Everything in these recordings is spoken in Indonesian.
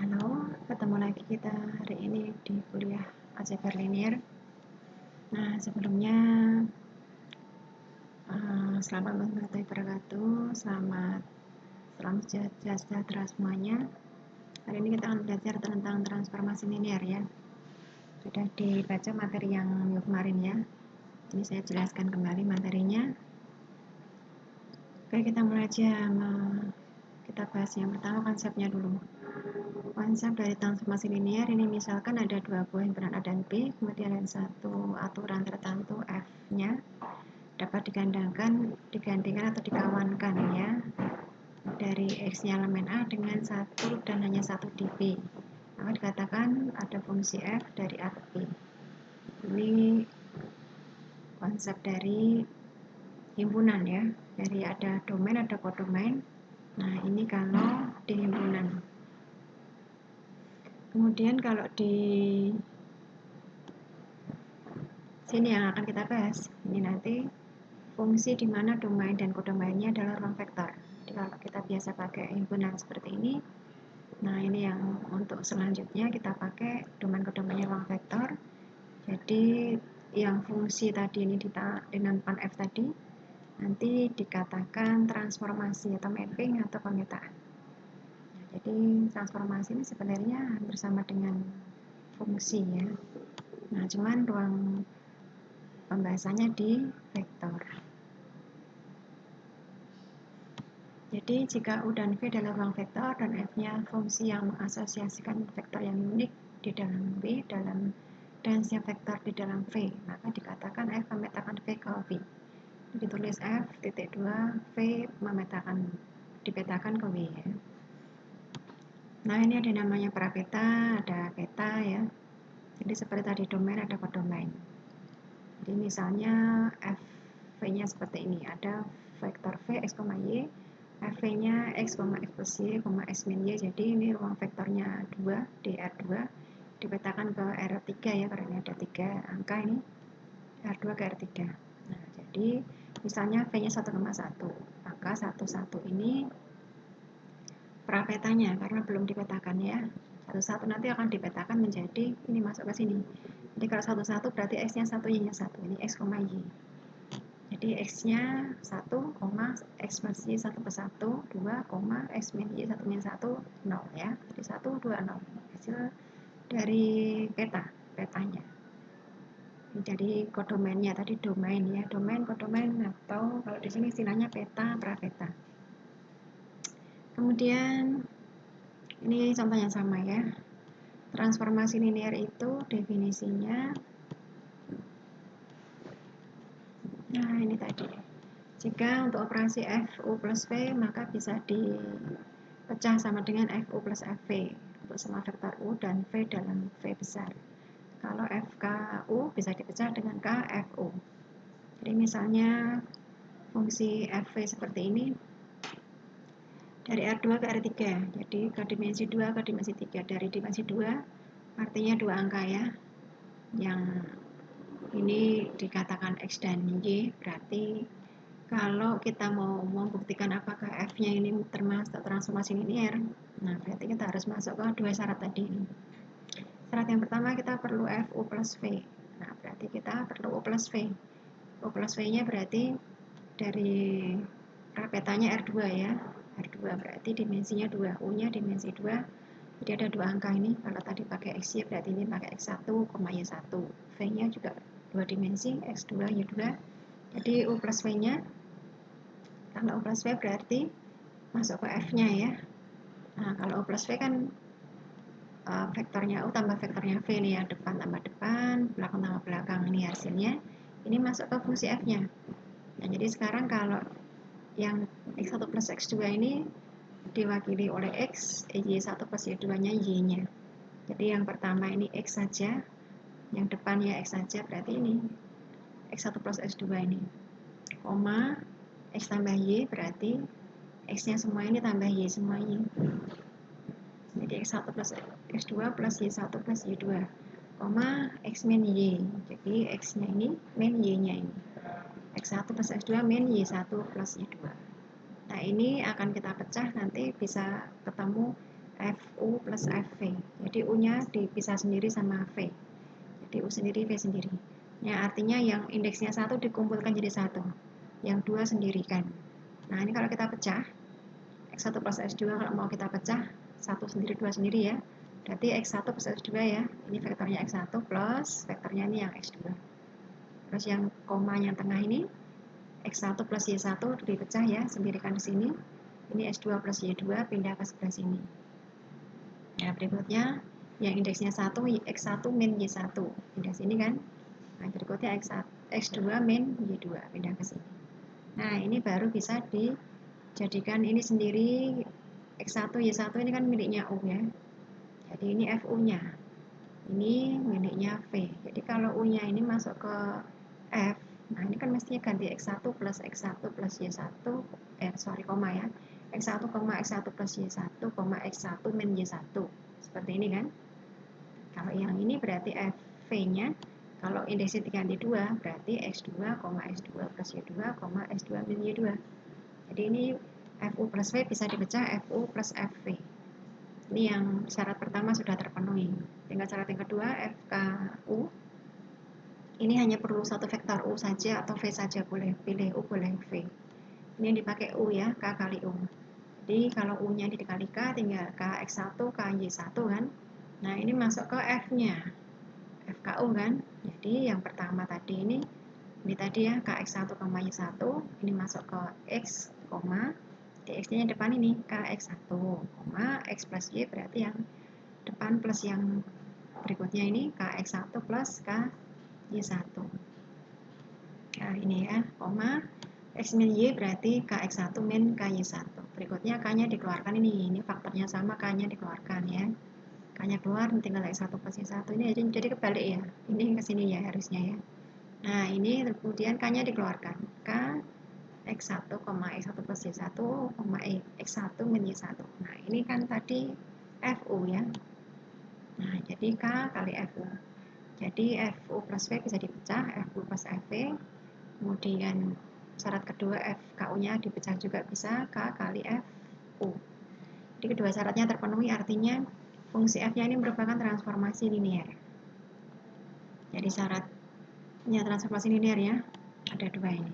Halo, ketemu lagi kita hari ini di kuliah aljabar linear. Nah, sebelumnya selamat warahmatullahi wabarakatuh, salam sejahtera semuanya. Hari ini kita akan belajar tentang transformasi linear ya. Sudah dibaca materi yang minggu kemarin ya. Ini saya jelaskan kembali materinya. Oke, kita mulai aja. Kita bahas yang pertama konsepnya dulu. Konsep dari transformasi linear ini misalkan ada dua buah himpunan A dan B, kemudian ada satu aturan tertentu F-nya dapat digandingkan atau dikawankan ya dari X-nya elemen A dengan satu dan hanya satu di B. Maka dikatakan ada fungsi F dari A ke B. Ini konsep dari himpunan ya, dari ada domain ada kodomain. Nah, ini kalau di himpunan. Kemudian kalau di sini yang akan kita bahas, ini nanti fungsi di mana domain dan kodomainnya adalah ruang vektor. Jadi kalau kita biasa pakai himpunan seperti ini, nah ini yang untuk selanjutnya kita pakai domain kodomainnya ruang vektor. Jadi yang fungsi tadi ini dinamakan F tadi, nanti dikatakan transformasi atau mapping atau pemetaan. Jadi transformasi ini sebenarnya bersama dengan fungsi ya. Nah, cuman ruang pembahasannya di vektor. Jadi jika U dan V adalah ruang vektor dan F-nya fungsi yang mengasosiasikan vektor yang unik di dalam V dan setiap vektor di dalam V, maka dikatakan F memetakan V ke V. Ditulis F titik 2 V dipetakan ke V ya. Nah, ini ada namanya prapeta, ada peta ya. Jadi seperti tadi domain ada kodomain. Jadi misalnya V-nya seperti ini, ada vektor V X, Y, F-nya X, X plus Y, X min Y. Jadi ini ruang vektornya 2 di R2 dipetakan ke R3 ya, karena ada 3 angka ini, R2 ke R3. Nah, jadi misalnya V-nya 1,1, maka 11 ini prapetanya karena belum dipetakan ya. 11 nanti akan dipetakan menjadi ini masuk ke sini. Jadi kalau 11 berarti X-nya 1, Y-nya 1. Ini X, Y. Jadi X-nya 1, X plus Y 1 per 1, 2, X min Y 1 min 1, 0 ya. Jadi 1, 2, 0. Hasil dari petanya. Jadi kodomainnya tadi domain ya, domain, kodomain atau kalau di sini istilahnya peta, prapeta. Kemudian ini contohnya sama ya. Transformasi linear itu definisinya, nah ini tadi. Jika untuk operasi FU plus V maka bisa dipecah sama dengan FU plus FV untuk semua vektor U dan V dalam V besar. Kalau FKU bisa dipecah dengan KFU. Jadi misalnya fungsi FV seperti ini dari R2 ke R3, jadi ke dimensi 2 ke dimensi 3. Dari dimensi 2 artinya 2 angka ya, yang ini dikatakan X dan Y. Berarti kalau kita mau membuktikan apakah F-nya ini termasuk transformasi linear, nah berarti kita harus masuk ke dua syarat tadi. Syarat yang pertama kita perlu FU plus V. Nah berarti kita perlu U plus V. U plus V-nya berarti dari petanya R2 ya. R2 berarti dimensinya 2, U-nya dimensi 2. Jadi ada 2 angka ini. Kalau tadi pakai XY berarti ini pakai X1, Y1. V-nya juga 2 dimensi, X2, Y2. Jadi U plus V-nya, kalau U plus V berarti masuk ke F-nya ya. Nah, kalau U plus V kan vektornya U tambah vektornya V nih ya, depan tambah depan, belakang tambah belakang, ini hasilnya. Ini masuk ke fungsi F-nya. Nah, jadi sekarang kalau yang X1 plus X2 ini diwakili oleh X, Y1 plus Y2-nya Y-nya. Jadi yang pertama ini X saja, yang depannya X saja, berarti ini X1 plus X2 ini. Koma, X tambah Y berarti X-nya semua ini tambah Y semua Y. Jadi X1 plus X2 plus Y1 plus Y2. Koma, X min Y. Jadi X-nya ini min Y-nya ini. X1 plus X2 min Y1 plus Y2. Nah, ini akan kita pecah nanti bisa ketemu FU plus FV. Jadi U-nya dipisah sendiri sama V. Jadi U sendiri, V sendiri. Ya, artinya yang indeksnya 1 dikumpulkan jadi 1. Yang 2 sendiri kan. Nah, ini kalau kita pecah, X1 plus X2 kalau mau kita pecah, 1 sendiri, 2 sendiri ya. Berarti X1 plus X2 ya. Ini vektornya X1 plus vektornya ini yang X2. Terus yang koma yang tengah ini, X1 plus Y1 dipecah ya, sendirikan di sini. Ini X2 plus Y2 pindah ke sebelah sini. Ya, berikutnya yang indeksnya 1, X1 min Y1 pindah sini kan. Nah, berikutnya X2 min Y2 pindah ke sini. Nah, ini baru bisa dijadikan ini sendiri. X1 Y1 ini kan miliknya U ya. Jadi ini FU-nya. Ini miliknya V. Jadi kalau U-nya ini masuk ke F, nah ini kan mestinya ganti X1 plus X1 plus Y1, koma ya. X1, X1 plus Y1, X1 min Y1. Seperti ini kan. Kalau yang ini berarti FV-nya, kalau indeksnya diganti 2, berarti X2, X2 plus Y2, X2 min Y2. Jadi ini FU plus V bisa dipecah FU plus FV. Ini yang syarat pertama sudah terpenuhi. Tinggal syarat yang kedua, FKU. Ini hanya perlu satu vektor U saja atau V saja boleh. Pilih U boleh V. Ini yang dipakai U ya, K kali U. Jadi kalau U-nya dikali K, tinggal KX1, KY1 kan. Nah, ini masuk ke F-nya. FKU kan. Jadi yang pertama tadi ini tadi ya, KX1, Y1. Ini masuk ke X, di X-nya yang depan ini KX1, X plus Y berarti yang depan plus yang berikutnya ini KX1 plus KY1. Nah, ini ya, X min Y berarti KX1 min KY1. Berikutnya K-nya dikeluarkan ini faktornya sama, K-nya dikeluarkan ya. K-nya keluar, tinggal X1 plus Y1. Ini jadi kebalik ya. Ini ke sini ya harusnya ya. Nah, ini kemudian K-nya dikeluarkan. K X1, X1 plus Y1, X1 min Y1. Nah, ini kan tadi FU ya. Nah, jadi K kali FU. Jadi FU plus V bisa dipecah, FU plus FV. Kemudian syarat kedua FKU-nya dipecah juga bisa, K kali FU. Jadi kedua syaratnya terpenuhi, artinya fungsi F-nya ini merupakan transformasi linear. Jadi syaratnya transformasi linear ya, ada dua ini.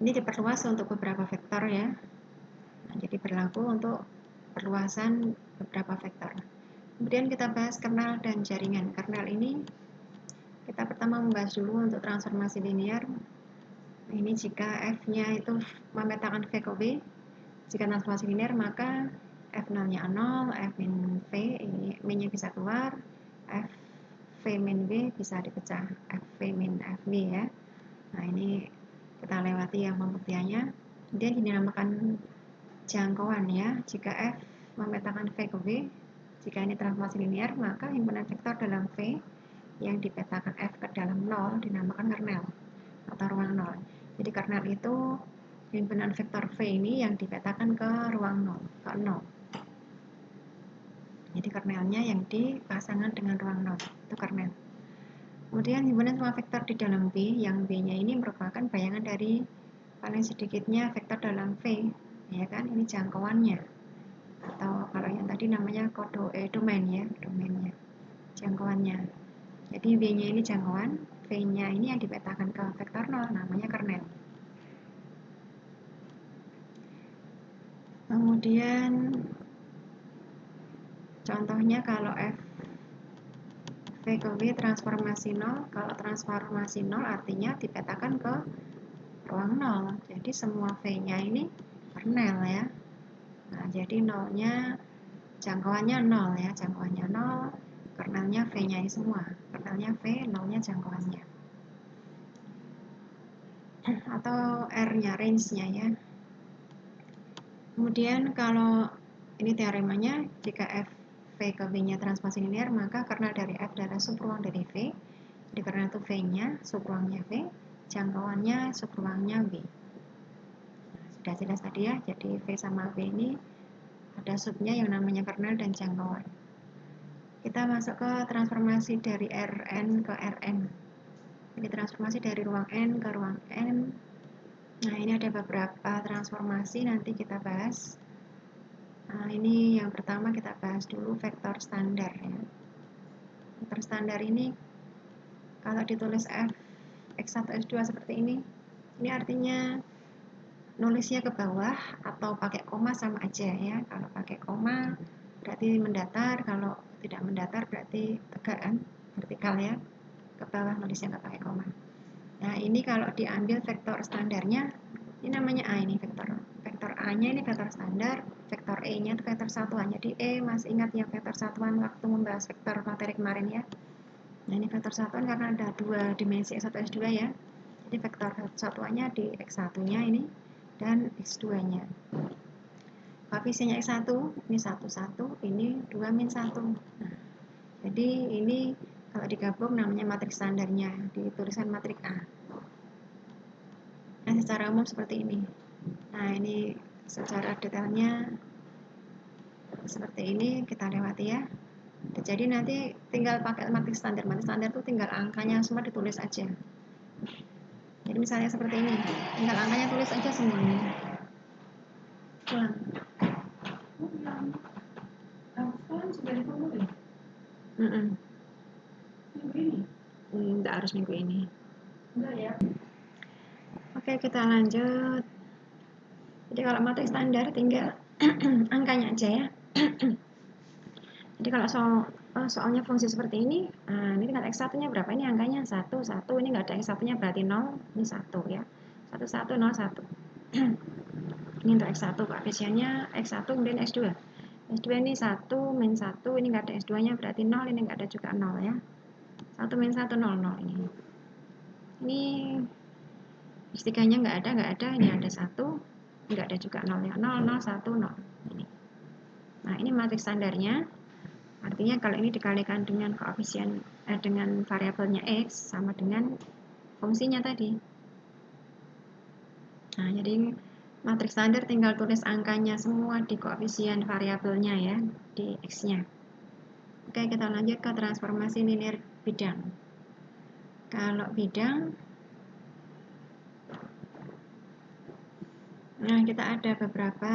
Ini diperluas untuk beberapa vektor ya. Nah, jadi berlaku untuk perluasan beberapa vektor. Kemudian kita bahas kernel dan jaringan. Kernel ini kita pertama membahas dulu untuk transformasi linear. Ini jika F-nya itu memetakan V ke V. Jika transformasi linear maka F0-nya 0, F min V, ini min-nya bisa keluar, F V min V bisa dipecah, F V min FV ya. Nah, ini kita lewati yang pembuktiannya. Kemudian dinamakan jangkauan ya. Jika F memetakan V ke V, jika ini transformasi linear, maka himpunan vektor dalam V yang dipetakan F ke dalam 0 dinamakan kernel atau ruang 0. Jadi kernel itu himpunan vektor V ini yang dipetakan ke ruang 0, ke 0. Jadi kernelnya yang dipasangkan dengan ruang 0, itu kernel. Kemudian himpunan semua vektor di dalam B, yang B-nya ini merupakan bayangan dari paling sedikitnya vektor dalam V, ya kan? Ini jangkauannya. Atau kalau yang tadi namanya domain ya, domainnya, jangkauannya. Jadi B-nya ini jangkauan, V-nya ini yang dipetakan ke vektor 0, namanya kernel. Kemudian contohnya kalau F V ke V transformasi 0, kalau transformasi 0 artinya dipetakan ke ruang 0. Jadi semua V-nya ini kernel ya. Nah, jadi 0-nya jangkauannya 0 ya, jangkauannya 0, kernelnya V-nya ini semua. Kernelnya V, 0-nya jangkauannya. Atau R-nya, range-nya ya. Kemudian kalau ini teoremanya, jika F V ke V-nya transformasi linear, maka kernel dari F adalah subruang dari V. Jadi kernel itu V-nya, subruangnya V, jangkauannya subruangnya V. Nah, sudah jelas tadi ya, jadi V sama V ini ada subnya yang namanya kernel dan jangkauan. Kita masuk ke transformasi dari Rn ke Rn. Ini transformasi dari ruang N ke ruang N. Nah, ini ada beberapa transformasi nanti kita bahas. Nah, ini yang pertama kita bahas dulu vektor standar ya. Vektor standar ini kalau ditulis f x1 x2 seperti ini artinya nulisnya ke bawah atau pakai koma sama aja ya. Kalau pakai koma berarti mendatar, kalau tidak mendatar berarti tegak kan, vertikal ya. Ke bawah nulisnya nggak pakai koma. Nah, ini kalau diambil vektor standarnya, ini namanya A, ini vektor A-nya ini vektor standar, vektor E-nya itu vektor satuan. Jadi masih ingat yang vektor satuan waktu membahas vektor materi kemarin ya. Nah, ini vektor satuan karena ada dua dimensi X1 X2 ya. Jadi vektor satuannya di X1-nya ini dan X2-nya. Koefisiennya X1 ini 1 1, ini 2 min 1. Nah, jadi ini kalau digabung namanya matriks standarnya, dituliskan matriks A. Nah, secara umum seperti ini. Nah, ini secara detailnya seperti ini, kita lewati ya. Jadi nanti tinggal pakai matriks standar. Matriks standar itu tinggal angkanya semua ditulis aja. Jadi misalnya seperti ini, tinggal angkanya tulis aja semuanya. Pulang. Sudah diformulir? Minggu ini? Enggak harus minggu ini. Enggak ya? Oke, kita lanjut. Jadi kalau matriks standar tinggal angkanya aja ya. Jadi kalau soalnya fungsi seperti ini, nah ini tinggal X1-nya berapa? Ini angkanya 1, 1, ini nggak ada X1-nya berarti 0, ini 1 ya. 1, 1, 0, 1. Ini untuk X1, koefisiennya X1 kemudian X2. X2 ini 1, min 1, ini nggak ada X2-nya berarti 0, ini nggak ada juga 0 ya. 1 min 1, 0, 0 ini. Ini X3-nya nggak ada, ini ada 1, nggak ada juga 0 ya. 0, 0, 1, 0. Ini. Nah, ini matriks standarnya. Artinya kalau ini dikalikan dengan koefisien dengan variabelnya X sama dengan fungsinya tadi. Nah, jadi matriks standar tinggal tulis angkanya semua di koefisien variabelnya ya, di X-nya. Oke, kita lanjut ke transformasi linear bidang. Kalau bidang, nah kita ada beberapa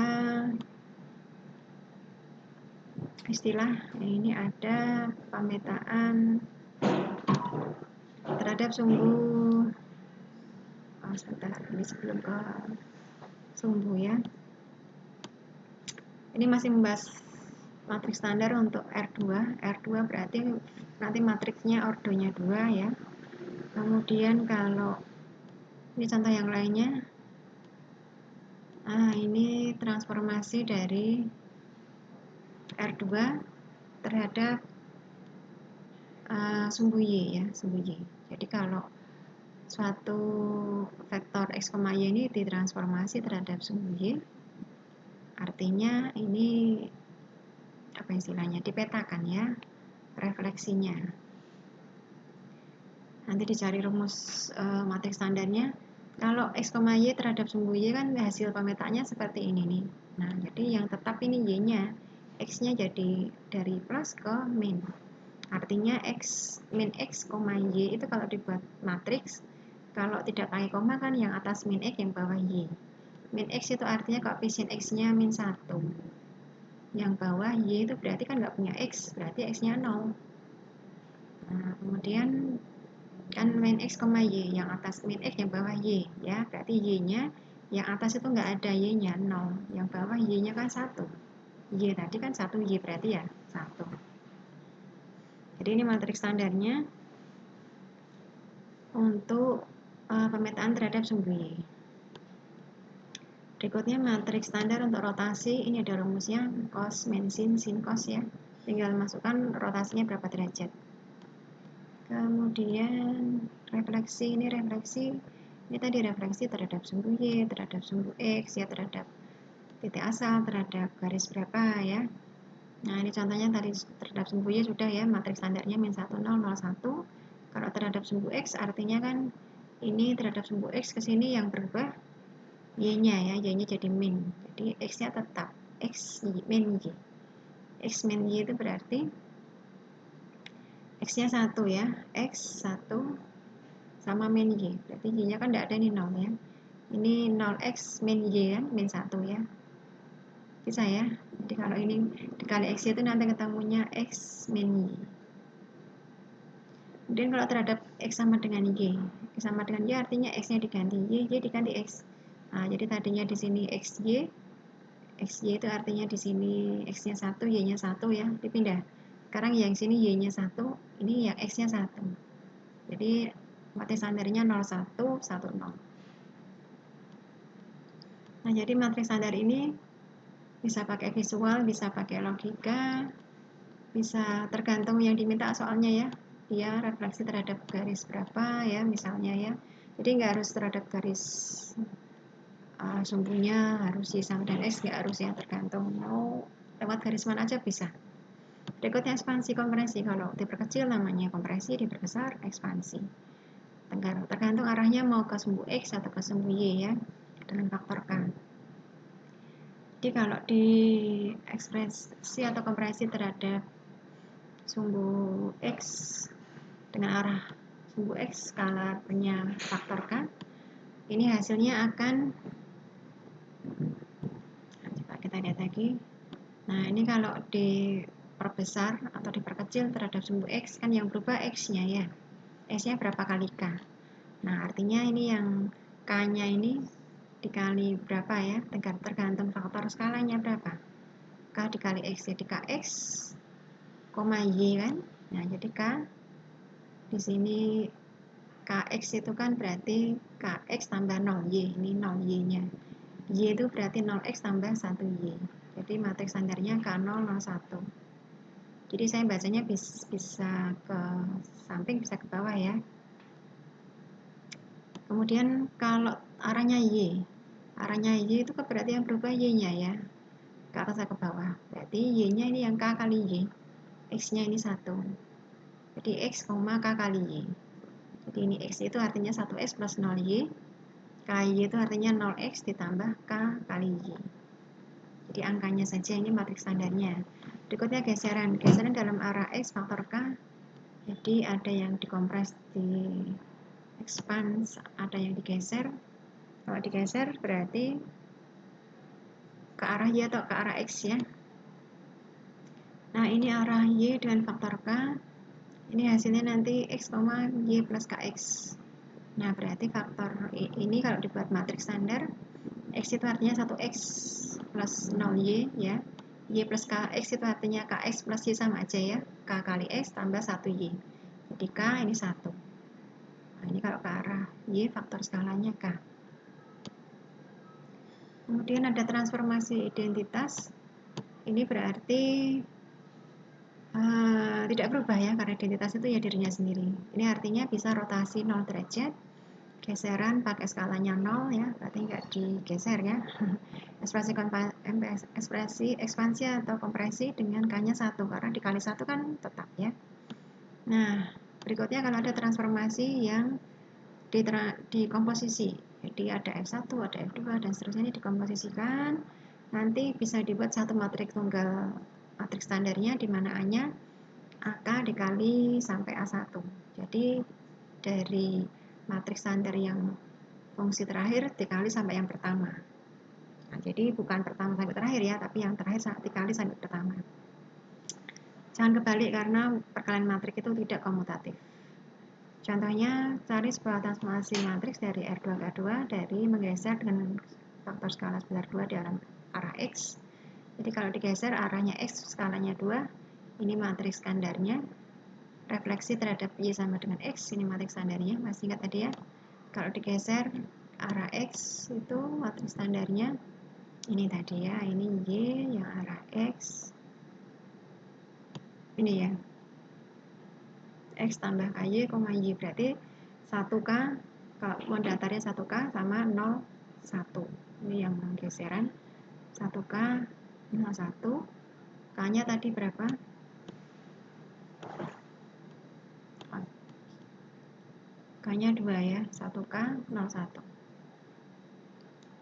istilah. Ini ada pemetaan terhadap sumbu. Sebentar, ini sebelum ke sumbu ya. Ini masih membahas matriks standar untuk R2. R2 berarti nanti matriksnya ordonya 2 ya. Kemudian kalau ini contoh yang lainnya. Nah, ini transformasi dari R2 terhadap sumbu Y ya, sumbu Y. Jadi kalau suatu vektor X, Y ini ditransformasi terhadap sumbu Y, artinya ini apa istilahnya, dipetakan ya refleksinya. Nanti dicari rumus matriks standarnya. Kalau X, Y terhadap sumbu Y kan hasil pemetaannya seperti ini nih. Nah, jadi yang tetap ini Y-nya, X-nya jadi dari plus ke min. Artinya X, min X, Y itu kalau dibuat matriks, kalau tidak pakai koma kan yang atas min X, yang bawah Y. Min X itu artinya koefisien X-nya min 1. Yang bawah Y itu berarti kan nggak punya X, berarti X-nya 0. Nah, kemudian kan min X, Y, yang atas min X, yang bawah Y ya, berarti Y-nya yang atas itu nggak ada Y-nya 0, yang bawah Y-nya kan 1. Y tadi kan 1 Y berarti ya 1. Jadi ini matriks standarnya untuk pemetaan terhadap sumbu Y. Berikutnya matriks standar untuk rotasi, ini ada rumusnya cos min sin, sin cos ya. Tinggal masukkan rotasinya berapa derajat. Kemudian refleksi, ini tadi refleksi terhadap sumbu Y, terhadap sumbu X ya, terhadap titik asal, terhadap garis berapa ya. Nah, ini contohnya tadi terhadap sumbu Y sudah ya, matriks standarnya min 1, 0, 0, 1. Kalau terhadap sumbu X artinya kan ini terhadap sumbu X ke sini yang berubah Y-nya ya, Y-nya jadi min. Jadi X-nya tetap X min Y. X min Y itu berarti X-nya 1 ya, X 1 sama min Y. Berarti Y-nya kan tidak ada, ini 0 ya. Ini 0X min Y kan, min 1 ya. Bisa ya. Jadi kalau ini dikali X itu nanti ketemunya X min Y. Kemudian kalau terhadap X sama dengan Y. X sama dengan Y artinya X-nya diganti Y diganti X. Nah, jadi tadinya di sini XY itu artinya di sini X-nya 1, Y-nya 1 ya, dipindah. Sekarang yang sini Y-nya 1, ini yang X-nya 1. Jadi matriks standarnya 01, 10. Nah, jadi matriks standar ini bisa pakai visual, bisa pakai logika, bisa tergantung yang diminta soalnya ya. Dia refleksi terhadap garis berapa ya misalnya ya. Jadi nggak harus terhadap garis sumbunya harus Y sama dengan X, nggak harus ya, tergantung mau lewat garis mana aja bisa. Berikutnya ekspansi kompresi. Kalau diperkecil namanya kompresi, diperbesar ekspansi. Tergantung arahnya mau ke sumbu X atau ke sumbu Y ya, dengan faktor K. Jadi kalau di ekspresi atau kompresi terhadap sumbu X dengan arah sumbu X skalarnya faktor K, ini hasilnya akan, coba kita lihat lagi. Nah, ini kalau diperbesar atau diperkecil terhadap sumbu X, kan yang berubah X-nya ya. X-nya berapa kali K. Nah, artinya ini yang K-nya ini dikali berapa ya, tergantung faktor skalanya berapa. K dikali X, jadi KX, Y kan. Nah, jadi K di sini KX itu kan berarti KX tambah 0Y, ini 0Y-nya. Y itu berarti 0X tambah 1Y. Jadi matriks standarnya K001. Jadi saya bacanya bisa ke samping, bisa ke bawah ya. Kemudian kalau arahnya Y itu berarti yang berubah Y-nya ya, ke atas ke bawah. Berarti Y-nya ini yang K kali Y, X-nya ini 1. Jadi X, K kali Y. Jadi ini X itu artinya 1X plus 0Y, KY itu artinya 0X ditambah K kali Y. Jadi angkanya saja ini matriks standarnya. Berikutnya geseran dalam arah X faktor K. Jadi ada yang dikompres di expand, ada yang digeser. Kalau digeser berarti ke arah Y atau ke arah X ya. Nah, ini arah Y dengan faktor K. Ini hasilnya nanti X, Y plus KX. Nah, berarti faktor ini kalau dibuat matriks standar, X itu artinya 1X plus 0Y ya. Y plus KX itu artinya KX plus Y sama aja ya. K kali X tambah 1Y. Jadi K ini 1. Nah, ini kalau ke arah Y faktor skalanya K. Kemudian ada transformasi identitas. Ini berarti tidak berubah ya, karena identitas itu ya dirinya sendiri. Ini artinya bisa rotasi 0 derajat, geseran pakai skalanya 0 ya, berarti nggak digeser ya. Ekspresi ekspansi atau kompresi dengan K-nya 1, karena dikali 1 kan tetap ya. Nah, berikutnya kalau ada transformasi yang di komposisi, jadi ada F1, ada F2 dan seterusnya, ini dikomposisikan, nanti bisa dibuat satu matriks tunggal, matriks standarnya di mana A-nya AK dikali sampai A1. Jadi dari matriks standar yang fungsi terakhir dikali sampai yang pertama. Nah, jadi bukan pertama sampai terakhir ya, tapi yang terakhir dikali sampai pertama. Jangan kebalik karena perkalian matriks itu tidak komutatif. Contohnya, cari sebuah transformasi matriks dari R2 ke R2 dari menggeser dengan faktor skala sebesar 2 di arah X. Jadi kalau digeser arahnya X skalanya 2, ini matriks standarnya. Refleksi terhadap Y sama dengan X, ini matriks standarnya, masih ingat tadi ya. Kalau digeser arah X itu matriks standarnya ini tadi ya, ini Y yang arah X, ini ya, X tambah KY, Y, berarti 1K, kalau datarnya 1K sama 0, 1. Ini yang geseran, 1K, 0, 1. K-nya tadi berapa? K-nya 2 ya, 1K, 0, 1.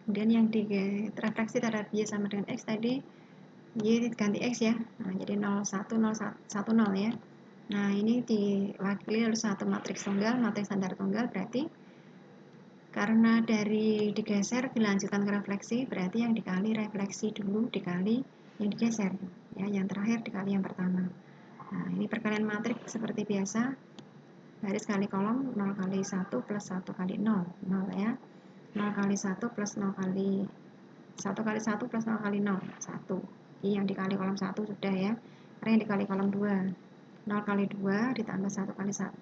Kemudian yang direfleksi terhadap Y sama dengan X tadi, Y ganti X ya. Nah, jadi 0, 1, 0, 1, 0 ya. Nah, ini diwakili oleh satu matriks tunggal, matriks standar tunggal, berarti K Karena dari digeser dilanjutkan ke refleksi, berarti yang dikali refleksi dulu dikali yang digeser, ya, yang terakhir dikali yang pertama. Nah, ini perkalian matriks seperti biasa, baris kali kolom 0 kali 1 plus 1 kali 0, 0 ya, 0 kali 1 plus 0 kali 1 kali 1 plus 0 kali 0, 1. Ini yang dikali kolom 1 sudah ya, karena yang dikali kolom 2, 0 kali 2 ditambah 1 kali 1,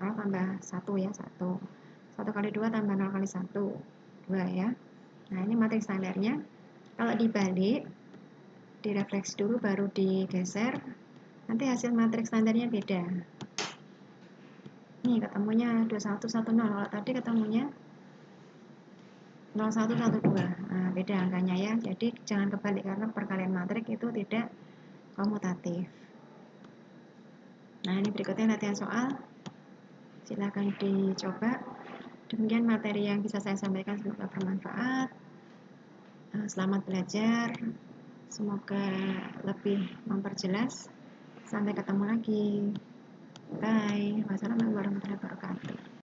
0 tambah 1 ya, 1. 1 kali 2 tambah 0 kali 1, 2 ya. Nah, ini matriks standarnya. Kalau dibalik, direfleksi dulu baru digeser, nanti hasil matriks standarnya beda. Nih, ketemunya 2110, kalau tadi ketemunya 0112. Nah, beda angkanya ya. Jadi jangan kebalik karena perkalian matriks itu tidak komutatif. Nah, ini berikutnya latihan soal. Silakan dicoba. Demikian materi yang bisa saya sampaikan, semoga bermanfaat. Selamat belajar, semoga lebih memperjelas. Sampai ketemu lagi. Bye. Wassalamualaikum warahmatullahi wabarakatuh.